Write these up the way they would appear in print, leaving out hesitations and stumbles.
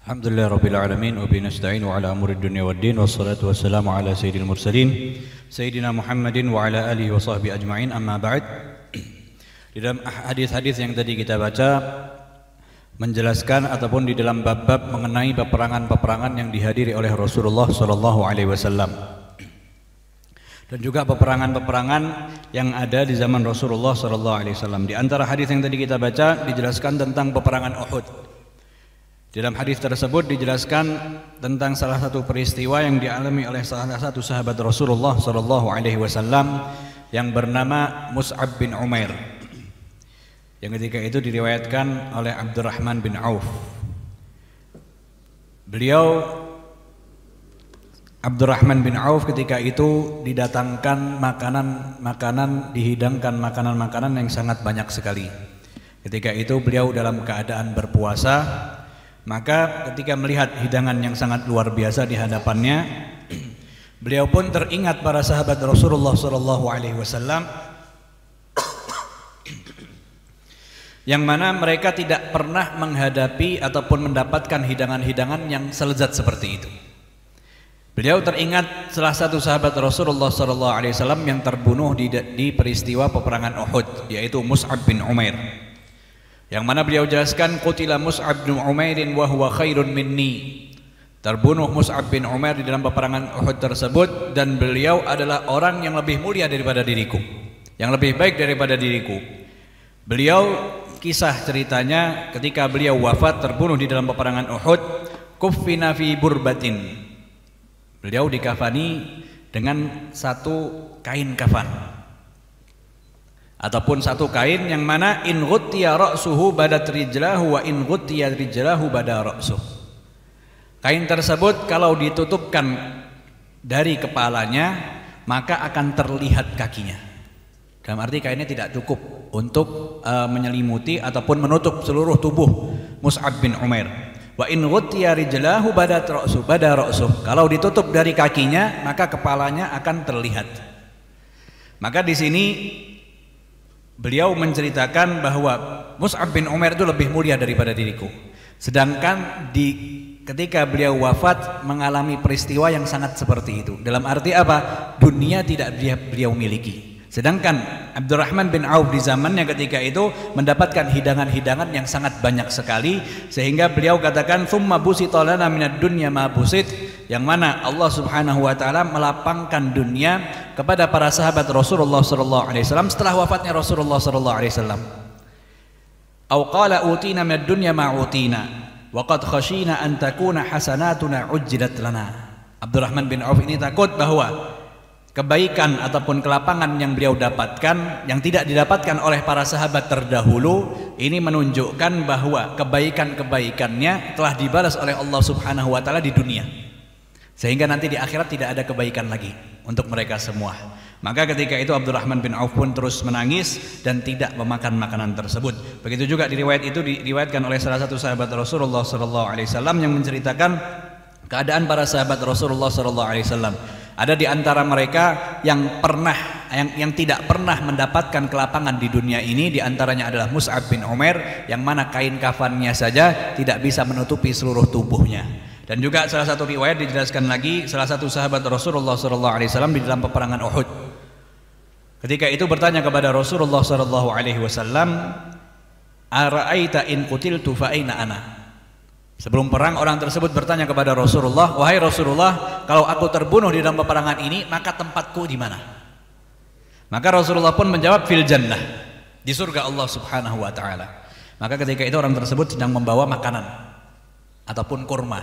Alhamdulillah Rabbil Alamin wa bihi nasta'in wa ala umuri dunya waddin wassalatu wassalamu ala sayyidil mursalin Sayyidina Muhammadin wa ala alihi wa sahbihi ajma'in, amma ba'd. Di dalam hadis-hadis yang tadi kita baca menjelaskan ataupun di dalam bab-bab mengenai peperangan-peperangan yang dihadiri oleh Rasulullah sallallahu alaihi wasallam dan juga peperangan-peperangan yang ada di zaman Rasulullah sallallahu alaihi wasallam. Di antara hadis yang tadi kita baca dijelaskan tentang peperangan Uhud. Di dalam hadis tersebut dijelaskan tentang salah satu peristiwa yang dialami oleh salah satu sahabat Rasulullah sallallahu alaihi wasallam yang bernama Mus'ab bin Umair. Yang ketika itu diriwayatkan oleh Abdurrahman bin Auf. Beliau Abdurrahman bin Auf ketika itu didatangkan makanan, dihidangkan makanan-makanan yang sangat banyak sekali. Ketika itu beliau dalam keadaan berpuasa. Maka ketika melihat hidangan yang sangat luar biasa di hadapannya, beliau pun teringat para sahabat Rasulullah sallallahu alaihi wasallam yang mana mereka tidak pernah menghadapi ataupun mendapatkan hidangan-hidangan yang selezat seperti itu. Beliau teringat salah satu sahabat Rasulullah sallallahu alaihi wasallam yang terbunuh di peristiwa peperangan Uhud, yaitu Mus'ab bin Umair. Yang mana beliau jelaskan qutila Mus'ab bin Umairin wa huwa khairun minni. Terbunuh Mus'ab bin Umair di dalam peperangan Uhud tersebut, dan beliau adalah orang yang lebih mulia daripada diriku, yang lebih baik daripada diriku. Beliau, kisah ceritanya ketika beliau wafat terbunuh di dalam peperangan Uhud, kuffina fi burbatin. Beliau dikafani dengan satu kain kafan ataupun satu kain yang mana in ghuttiya ra'suhu badat rijlahu wa in ghuttiya rijlahu bada ra'suh. Kain tersebut kalau ditutupkan dari kepalanya maka akan terlihat kakinya. Dalam arti kainnya tidak cukup untuk menyelimuti ataupun menutup seluruh tubuh Mus'ab bin Umair. Wa in ghuttiya rijlahu badat ra'suh bada ra'suh. Kalau ditutup dari kakinya maka kepalanya akan terlihat. Maka di sini beliau menceritakan bahwa Mus'ab bin Umair itu lebih mulia daripada diriku. Sedangkan ketika beliau wafat mengalami peristiwa yang sangat seperti itu. Dalam arti apa? Dunia tidak beliau miliki. Sedangkan Abdurrahman bin Auf di zamannya ketika itu mendapatkan hidangan-hidangan yang sangat banyak sekali, sehingga beliau katakan thumma busita lana minad dunya ma busit, yang mana Allah Subhanahu wa taala melapangkan dunia kepada para sahabat Rasulullah sallallahu alaihi wasallam setelah wafatnya Rasulullah sallallahu alaihi wasallam. Au qala utina minad dunya ma utina wa qad khashina an takuna hasanatuna ujjilat lana. Abdurrahman bin Auf ini takut bahwa kebaikan ataupun kelapangan yang beliau dapatkan yang tidak didapatkan oleh para sahabat terdahulu ini menunjukkan bahwa kebaikan-kebaikannya telah dibalas oleh Allah Subhanahu wa taala di dunia, sehingga nanti di akhirat tidak ada kebaikan lagi untuk mereka semua. Maka ketika itu Abdurrahman bin Auf pun terus menangis dan tidak memakan makanan tersebut. Begitu juga diriwayatkan oleh salah satu sahabat Rasulullah sallallahu alaihi wasallam yang menceritakan keadaan para sahabat Rasulullah sallallahu alaihi wasallam. Ada di antara mereka yang tidak pernah mendapatkan kelapangan di dunia ini. Di antaranya adalah Mus'ab bin Umair, yang mana kain kafannya saja tidak bisa menutupi seluruh tubuhnya. Dan juga salah satu riwayat dijelaskan lagi salah satu sahabat Rasulullah SAW di dalam peperangan Uhud. Ketika itu bertanya kepada Rasulullah SAW, "Ara'aita in qutiltu fa aina ana?" Sebelum perang orang tersebut bertanya kepada Rasulullah, "Wahai Rasulullah, kalau aku terbunuh di dalam peperangan ini, maka tempatku di mana?" Maka Rasulullah pun menjawab, "Fil jannah," di surga Allah Subhanahu wa taala. Maka ketika itu orang tersebut sedang membawa makanan ataupun kurma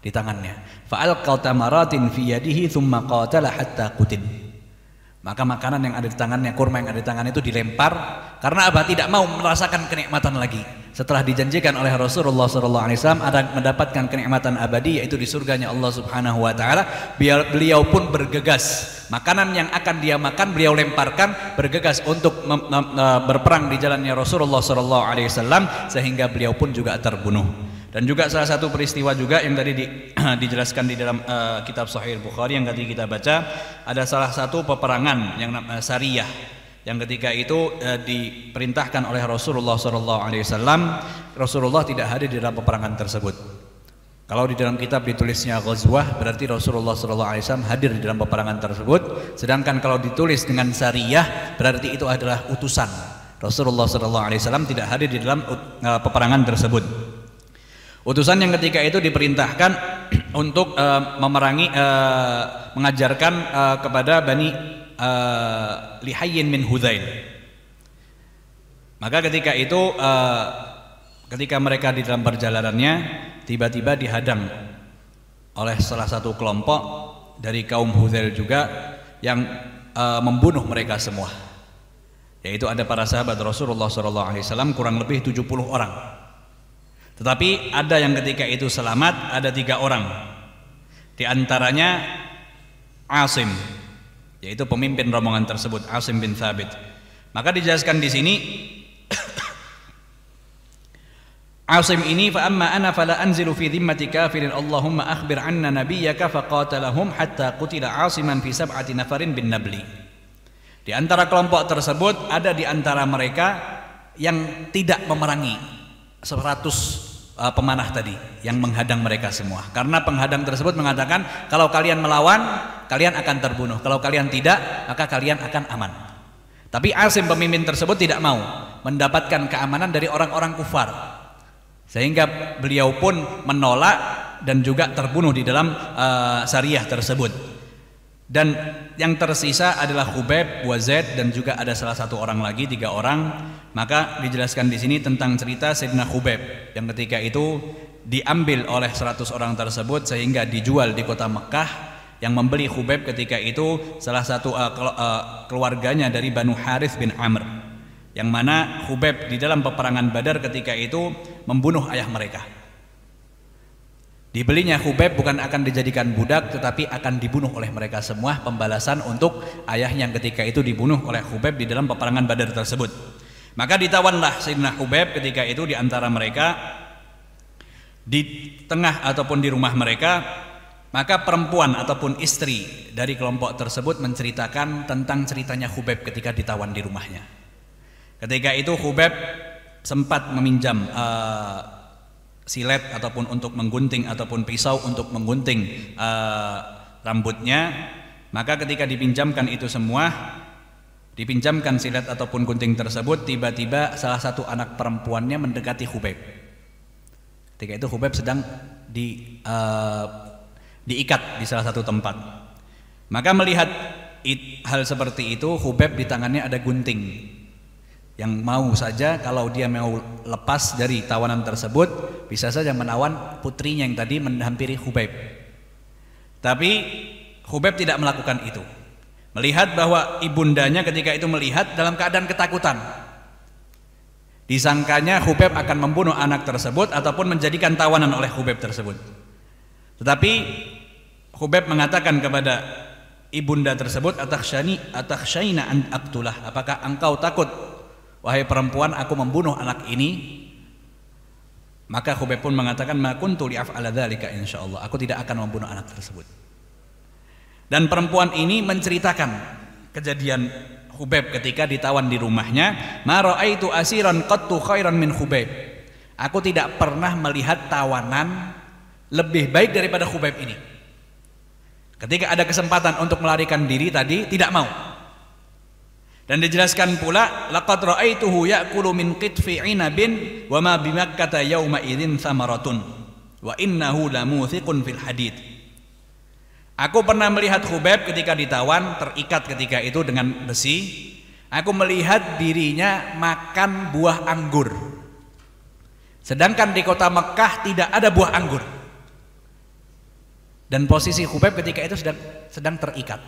di tangannya. Fa'alqa tamaratin fi yadihi tsumma qatala hatta qutil. Maka makanan yang ada di tangannya, kurma yang ada di tangan itu dilempar karena apa? Tidak mau merasakan kenikmatan lagi. Setelah dijanjikan oleh Rasulullah SAW ada mendapatkan kenikmatan abadi, yaitu di surganya Allah Subhanahu wa taala, beliau pun bergegas. Makanan yang akan dia makan beliau lemparkan, bergegas untuk berperang di jalannya Rasulullah SAW, sehingga beliau pun juga terbunuh. Dan juga salah satu peristiwa juga yang tadi dijelaskan di dalam kitab Sahih Bukhari yang tadi kita baca, ada salah satu peperangan yang namanya Sariyah, yang ketika itu diperintahkan oleh Rasulullah SAW. Rasulullah tidak hadir di dalam peperangan tersebut. Kalau di dalam kitab ditulisnya ghazwah, berarti Rasulullah SAW hadir di dalam peperangan tersebut. Sedangkan kalau ditulis dengan sariyah, berarti itu adalah utusan. Rasulullah SAW tidak hadir di dalam peperangan tersebut. Utusan yang ketika itu diperintahkan untuk memerangi, mengajarkan kepada Bani Lihayyin min Hudzail. Maka ketika itu ketika mereka di dalam perjalanannya tiba-tiba dihadang oleh salah satu kelompok dari kaum Hudzail juga yang membunuh mereka semua. Yaitu ada para sahabat Rasulullah SAW kurang lebih 70 orang. Tetapi ada yang ketika itu selamat, ada 3 orang. Di antaranya Asim, yaitu pemimpin rombongan tersebut, Asim bin Thabit. Maka dijelaskan di sini Asim ini, fa amma ana fala anzilu fi dhimmati kafirin Allahumma akhbir anna nabiyyaka faqatalahum hatta qutila Asiman fi sab'ati nafarin bin Nabli. Di antara kelompok tersebut ada di antara mereka yang tidak memerangi 100 pemanah tadi yang menghadang mereka semua. Karena penghadang tersebut mengatakan kalau kalian melawan kalian akan terbunuh, kalau kalian tidak maka kalian akan aman. Tapi Asim pemimpin tersebut tidak mau mendapatkan keamanan dari orang-orang kufar. Sehingga beliau pun menolak dan juga terbunuh di dalam sariyah tersebut. Dan yang tersisa adalah Khubayb, Zaid, dan juga ada salah satu orang lagi, 3 orang. Maka dijelaskan di sini tentang cerita Sayyidina Khubayb yang ketika itu diambil oleh 100 orang tersebut sehingga dijual di kota Mekah. Yang membeli Khubayb ketika itu salah satu keluarganya dari Banu Harith bin Amr, yang mana Khubayb di dalam peperangan Badar ketika itu membunuh ayah mereka. Dibelinya Khubayb bukan akan dijadikan budak, tetapi akan dibunuh oleh mereka semua, pembalasan untuk ayah yang ketika itu dibunuh oleh Khubayb di dalam peperangan Badar tersebut. Maka ditawanlah Sayyidina Khubayb ketika itu di antara mereka, di tengah ataupun di rumah mereka. Maka perempuan ataupun istri dari kelompok tersebut menceritakan tentang ceritanya Khubayb ketika ditawan di rumahnya. Ketika itu Khubayb sempat meminjam silet ataupun untuk menggunting ataupun pisau untuk menggunting rambutnya. Maka ketika dipinjamkan itu semua, dipinjamkan silet ataupun gunting tersebut, tiba-tiba salah satu anak perempuannya mendekati Khubayb. Ketika itu Khubayb sedang diikat di salah satu tempat. Maka melihat hal seperti itu, Khubayb di tangannya ada gunting yang mau saja kalau dia mau lepas dari tawanan tersebut bisa saja menawan putrinya yang tadi menghampiri Khubayb. Tapi Khubayb tidak melakukan itu. Melihat bahwa ibundanya ketika itu melihat dalam keadaan ketakutan. Disangkanya Khubayb akan membunuh anak tersebut ataupun menjadikan tawanan oleh Khubayb tersebut. Tetapi Khubayb mengatakan kepada ibunda tersebut, atakhshaina an aqtulah, apakah engkau takut wahai perempuan aku membunuh anak ini? Maka Khubayb pun mengatakan, ma kuntu li'af'ala dzalika insyaallah, aku tidak akan membunuh anak tersebut. Dan perempuan ini menceritakan kejadian Khubayb ketika ditawan di rumahnya, ma ra'aitu asiran qattu khairan min Khubayb, aku tidak pernah melihat tawanan lebih baik daripada Khubayb ini. Ketika ada kesempatan untuk melarikan diri tadi tidak mau. Dan dijelaskan pula, laqad ra'aituhu ya'kulu min qitfi 'inabin wa ma bi Makkah yauma idzin thamaratun wa innahu lamuthiqun fil hadid. Aku pernah melihat Khubayb ketika ditawan, terikat ketika itu dengan besi. Aku melihat dirinya makan buah anggur. Sedangkan di kota Mekah tidak ada buah anggur. Dan posisi Khubayb ketika itu sedang terikat.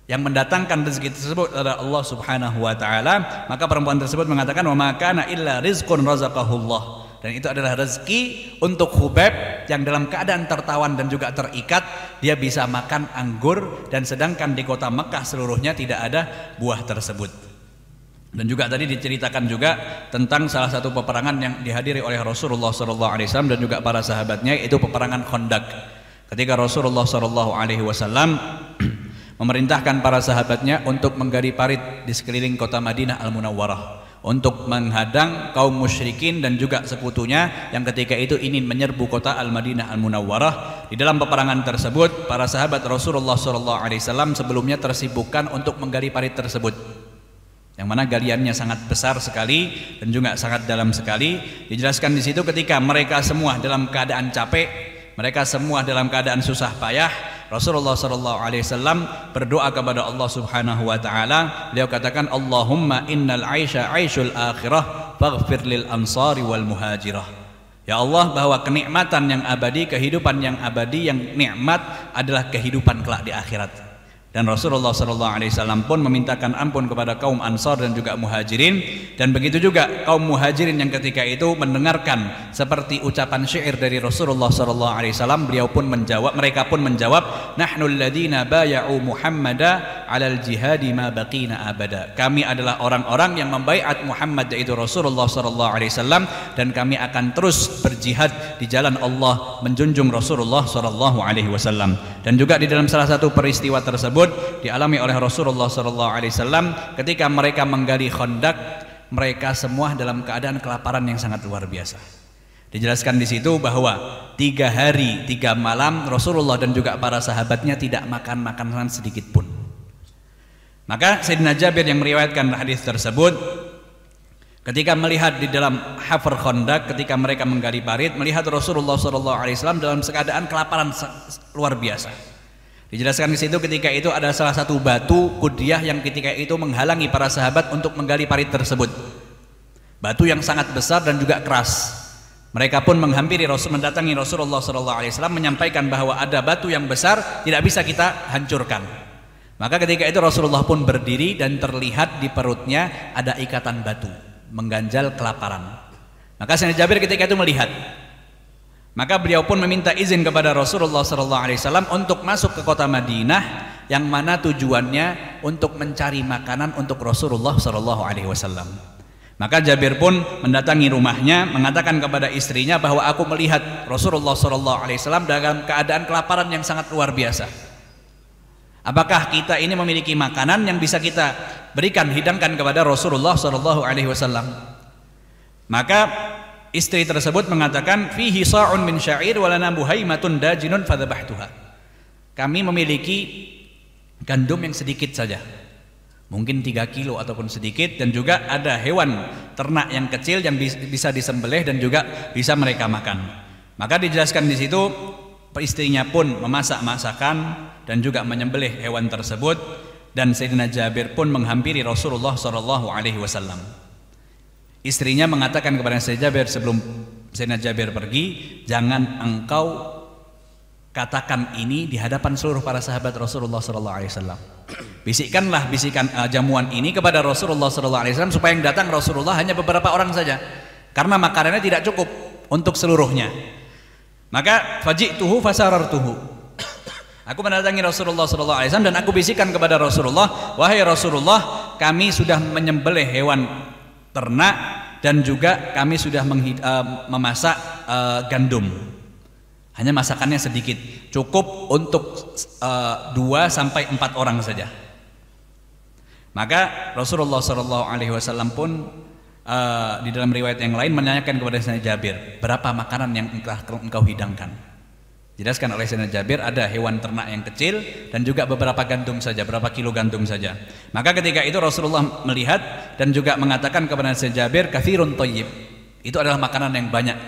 Yang mendatangkan rezeki tersebut adalah Allah Subhanahu wa taala. Maka perempuan tersebut mengatakan, wa ma kana illa rizqun razaqahullah. Dan itu adalah rezeki untuk Khubayb yang dalam keadaan tertawan dan juga terikat, dia bisa makan anggur, dan sedangkan di kota Mekah seluruhnya tidak ada buah tersebut. Dan juga tadi diceritakan juga tentang salah satu peperangan yang dihadiri oleh Rasulullah SAW dan juga para sahabatnya, yaitu peperangan Khandaq. Ketika Rasulullah SAW memerintahkan para sahabatnya untuk menggali parit di sekeliling kota Madinah Al-Munawwarah untuk menghadang kaum musyrikin dan juga sekutunya yang ketika itu ingin menyerbu kota Al-Madinah Al-Munawwarah. Di dalam peperangan tersebut, para sahabat Rasulullah SAW sebelumnya tersibukkan untuk menggali parit tersebut, yang mana galiannya sangat besar sekali dan juga sangat dalam sekali. Dijelaskan di situ ketika mereka semua dalam keadaan capek, mereka semua dalam keadaan susah payah, Rasulullah SAW berdoa kepada Allah Subhanahu wa taala. Beliau katakan, Allahumma innal aisha aishul akhirah faghfir lil ansari wal muhajirah. Ya Allah, bahwa kenikmatan yang abadi, kehidupan yang abadi, yang nikmat adalah kehidupan kelak di akhirat. Dan Rasulullah SAW pun memintakan ampun kepada kaum Ansar dan juga Muhajirin. Dan begitu juga kaum Muhajirin yang ketika itu mendengarkan seperti ucapan syair dari Rasulullah SAW, mereka pun menjawab, Nahnu alladhina baya'u Muhammada alal jihadi ma baqina abada. Kami adalah orang-orang yang membaiat Muhammad, yaitu Rasulullah SAW, dan kami akan terus berjihad di jalan Allah, menjunjung Rasulullah SAW. Dan juga di dalam salah satu peristiwa tersebut dialami oleh Rasulullah SAW ketika mereka menggali Khandaq, mereka semua dalam keadaan kelaparan yang sangat luar biasa. Dijelaskan di situ bahwa 3 hari 3 malam Rasulullah dan juga para sahabatnya tidak makan makanan sedikit pun. Maka Sayyidina Jabir yang meriwayatkan hadis tersebut, ketika melihat di dalam hafar Khandaq, ketika mereka menggali parit, melihat Rasulullah SAW dalam keadaan kelaparan luar biasa. Dijelaskan di situ ketika itu ada salah satu batu Qudiyah yang ketika itu menghalangi para sahabat untuk menggali parit tersebut. Batu yang sangat besar dan juga keras. Mereka pun mendatangi Rasulullah SAW menyampaikan bahwa ada batu yang besar tidak bisa kita hancurkan. Maka ketika itu Rasulullah pun berdiri dan terlihat di perutnya ada ikatan batu mengganjal kelaparan. Maka Sayyidina Jabir ketika itu melihat, maka beliau pun meminta izin kepada Rasulullah SAW untuk masuk ke kota Madinah, yang mana tujuannya untuk mencari makanan untuk Rasulullah SAW. Maka Jabir pun mendatangi rumahnya, mengatakan kepada istrinya bahwa aku melihat Rasulullah SAW dalam keadaan kelaparan yang sangat luar biasa. Apakah kita ini memiliki makanan yang bisa kita berikan, hidangkan kepada Rasulullah SAW? Maka istri tersebut mengatakan, fihi sa'un min sya'ir walana buhaimatun dajinun fadzabahtuha. Kami memiliki gandum yang sedikit saja, mungkin 3 kilo ataupun sedikit, dan juga ada hewan ternak yang kecil yang bisa disembelih dan juga bisa mereka makan. Maka dijelaskan di situ istrinya pun memasak masakan dan juga menyembelih hewan tersebut, dan Sayyidina Jabir pun menghampiri Rasulullah SAW. Istrinya mengatakan kepada Sayyidina Jabir sebelum Sayyidina Jabir pergi, jangan engkau katakan ini di hadapan seluruh para sahabat Rasulullah SAW. Bisikkanlah jamuan ini kepada Rasulullah SAW supaya yang datang Rasulullah hanya beberapa orang saja, karena makanannya tidak cukup untuk seluruhnya. Maka faji'tuhu fasarartuhu, aku mendatangi Rasulullah SAW dan aku bisikkan kepada Rasulullah, wahai Rasulullah, kami sudah menyembelih hewan ternak dan juga kami sudah memasak gandum. Hanya masakannya sedikit, cukup untuk 2 sampai 4 orang saja. Maka Rasulullah SAW pun di dalam riwayat yang lain menanyakan kepada Sayyidina Jabir, berapa makanan yang engkau hidangkan? Jelaskan oleh Sayyidina Jabir, ada hewan ternak yang kecil dan juga beberapa gandum saja, berapa kilo gandum saja. Maka ketika itu Rasulullah melihat dan juga mengatakan kepada Sayyidina Jabir, kathirun thayyib, itu adalah makanan yang banyak.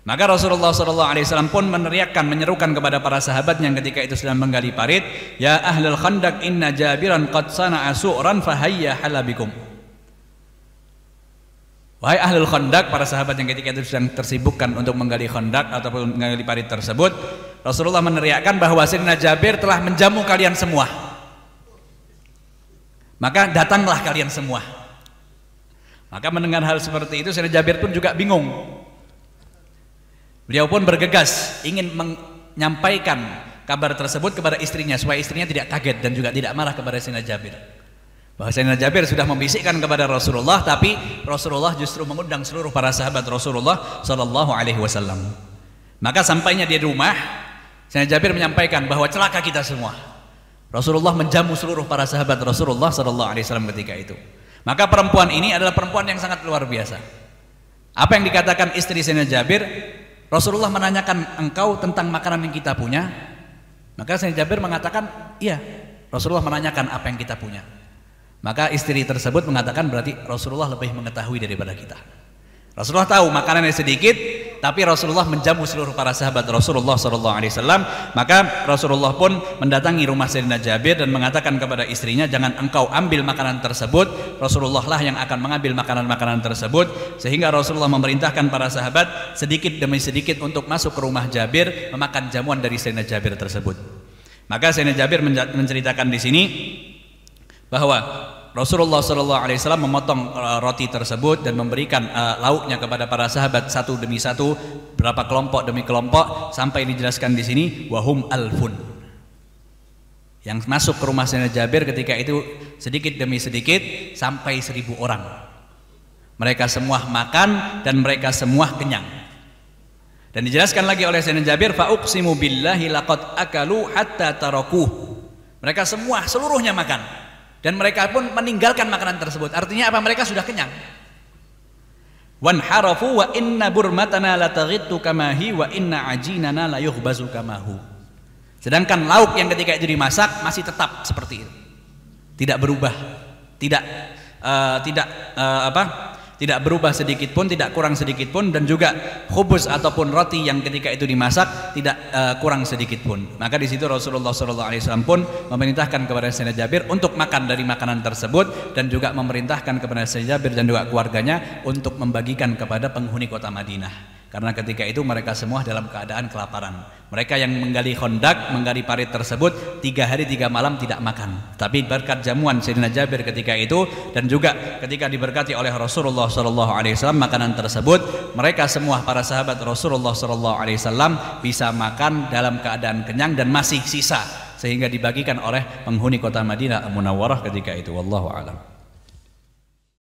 Maka Rasulullah SAW pun menyerukan kepada para sahabat yang ketika itu sedang menggali parit, ya ahlul khandaq inna Jabiran qad sana'a su'ran fahayya halabikum. Wahai ahlul Khandaq, para sahabat yang ketika itu sedang tersibukkan untuk menggali Khandaq ataupun menggali parit tersebut, Rasulullah meneriakkan bahwa Sayyidina Jabir telah menjamu kalian semua, maka datanglah kalian semua. Maka mendengar hal seperti itu, Sayyidina Jabir pun juga bingung. Beliau pun bergegas ingin menyampaikan kabar tersebut kepada istrinya supaya istrinya tidak kaget dan juga tidak marah kepada Sayyidina Jabir, bahwa Sayyidina Jabir sudah membisikkan kepada Rasulullah, tapi Rasulullah justru mengundang seluruh para sahabat Rasulullah SAW. Maka sampainya di rumah, Sayyidina Jabir menyampaikan bahwa celaka kita semua, Rasulullah menjamu seluruh para sahabat Rasulullah SAW ketika itu. Maka perempuan ini adalah perempuan yang sangat luar biasa. Apa yang dikatakan istri Sayyidina Jabir, Rasulullah menanyakan engkau tentang makanan yang kita punya. Maka Sayyidina Jabir mengatakan, iya, Rasulullah menanyakan apa yang kita punya. Maka istri tersebut mengatakan berarti Rasulullah lebih mengetahui daripada kita. Rasulullah tahu makanannya sedikit, tapi Rasulullah menjamu seluruh para sahabat Rasulullah SAW. Maka Rasulullah pun mendatangi rumah Sayyidina Jabir dan mengatakan kepada istrinya, jangan engkau ambil makanan tersebut, Rasulullah lah yang akan mengambil makanan-makanan tersebut. Sehingga Rasulullah memerintahkan para sahabat sedikit demi sedikit untuk masuk ke rumah Jabir memakan jamuan dari Sayyidina Jabir tersebut. Maka Sayyidina Jabir menceritakan di sini bahwa Rasulullah SAW memotong roti tersebut dan memberikan lauknya kepada para sahabat satu demi satu, berapa kelompok demi kelompok, sampai dijelaskan di sini wahum alfun. Yang masuk ke rumah Sayyidina Jabir ketika itu sedikit demi sedikit sampai 1000 orang. Mereka semua makan dan mereka semua kenyang. Dan dijelaskan lagi oleh Sayyidina Jabir, fa uqsimu billahi laqad akalu hatta tarakuh. Mereka semua seluruhnya makan. Dan mereka pun meninggalkan makanan tersebut. Artinya apa? Mereka sudah kenyang. Wan harafu wa inna burmatana la taghittu kamahi wa inna ajinana la yughbazu kamahu. Sedangkan lauk yang ketika itu dimasak masih tetap seperti itu. Tidak berubah. Tidak berubah sedikit pun, tidak kurang sedikit pun, dan juga khubuz ataupun roti yang ketika itu dimasak tidak kurang sedikit pun. Maka di situ Rasulullah SAW pun memerintahkan kepada Sayyidina Jabir untuk makan dari makanan tersebut, dan juga memerintahkan kepada Sayyidina Jabir dan juga keluarganya untuk membagikan kepada penghuni kota Madinah. Karena ketika itu mereka semua dalam keadaan kelaparan. Mereka yang menggali Khandaq, menggali parit tersebut 3 hari 3 malam tidak makan. Tapi berkat jamuan Sayyidina Jabir ketika itu, dan juga ketika diberkati oleh Rasulullah SAW makanan tersebut, mereka semua para sahabat Rasulullah SAW bisa makan dalam keadaan kenyang dan masih sisa, sehingga dibagikan oleh penghuni kota Madinah Munawwarah ketika itu. Wallahu a'lam.